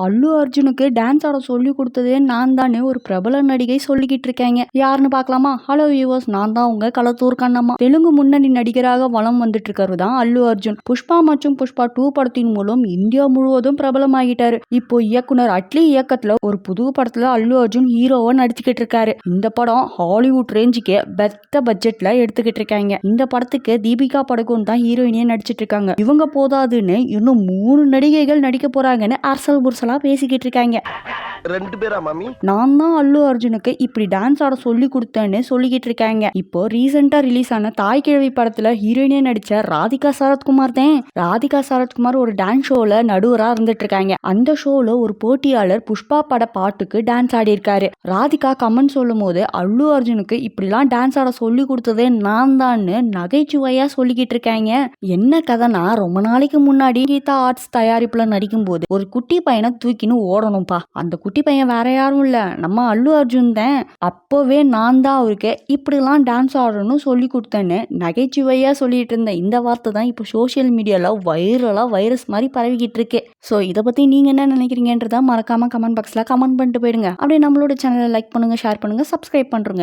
அல்லு அர்ஜுனுக்கு டான்ஸ் ஆட சொல்லி கொடுத்ததே நான் தானே ஒரு பிரபல நடிகை சொல்லிக்கிட்டு இருக்காங்க. யாருன்னு பார்க்கலாமா? ஹலோ வியூவர்ஸ், நான் தான் உங்க களத்தூர் கண்ணம்மா. தெலுங்கு முன்னணி நடிகராக வலம் வந்துட்டு இருக்காரு தான் அல்லு அர்ஜுன். புஷ்பா மற்றும் புஷ்பா 2 படத்தின் மூலம் இந்தியா முழுவதும் பிரபலமாகிட்டாரு. இப்போ இயக்குனர் அட்லி இயக்கத்துல ஒரு புது படத்துல அல்லு அர்ஜுன் ஹீரோவா நடிச்சுக்கிட்டு இருக்காரு. இந்த படம் ஹாலிவுட் ரேஞ்சுக்கே பெத்த பட்ஜெட்ல எடுத்துக்கிட்டு இருக்காங்க. இந்த படத்துக்கு தீபிகா படுகோன் தான் ஹீரோயினியா நடிச்சிட்டு இருக்காங்க. இவங்க போதாதுன்னு இன்னும் 3 நடிகைகள் நடிக்க போறாங்கன்னு அரசல் புர்சலா பேசிக்கிட்டு இருக்காங்க. நான் தான் அல்லு அர்ஜுனுக்கு இப்படி டான்ஸ் ஆட சொல்லி கொடுத்தேன்னு சொல்லிக்கிட்டு இருக்காங்க. இப்போ ரீசெண்டா ரிலீஸ் ஆன தாய் கிழவி படத்துல ஹீரோயினியா நடிச்ச ராதிகா சரத்குமார் தான். ராதிகா சரத்குமார் ஒரு டான்ஸ் ஷோல நடுவரா இருந்துட்டு இருக்காங்க. அந்த ஷோல ஒரு போட்டியாளர் புஷ்பா பட பாட்டுக்கு டான்ஸ் ஆடி இருக்காரு. ராதிகா கமெண்ட் சொல்லும் போது அல்லு அர்ஜுனுக்கு இப்படிலாம் டான்ஸ் ஆட சொல்லி கொடுத்ததே நான் தான் நகைச்சுவையா சொல்லிக்கிட்டு இருக்காங்க. என்ன கதைனா, ரொம்ப நாளைக்கு முன்னாடி கீதா ஆர்ட்ஸ் தயாரிப்புல நடிக்கும் போது ஒரு குட்டி பையனை தூக்கின்னு ஓடணும்பா. அந்த குட்டி பையன் வேற யாரும் இல்ல, நம்ம அல்லு அர்ஜுன் தான். அப்போவே நான் தான் அவருக்கு இப்படிலாம் டான்ஸ் ஆடணும்னு சொல்லி கொடுத்தேன்னு நகைச்சுவையா சொல்லிட்டு இருந்த இந்த வார்த்தை தான் இப்போ சோசியல் மீடியால வைரஸ் மாதிரி பரவிக்கிட்டு இருக்கு. ஸோ இதை பத்தி நீங்க என்ன நினைக்கிறீங்கன்றத மறக்காம கமெண்ட் பாக்ஸ்ல கமெண்ட் பண்ணிட்டு போயிடுங்க. அப்படியே நம்மளோட சேனலை லைக் பண்ணுங்க, ஷேர் பண்ணுங்க, சப்ஸ்கிரைப் பண்ணுங்க.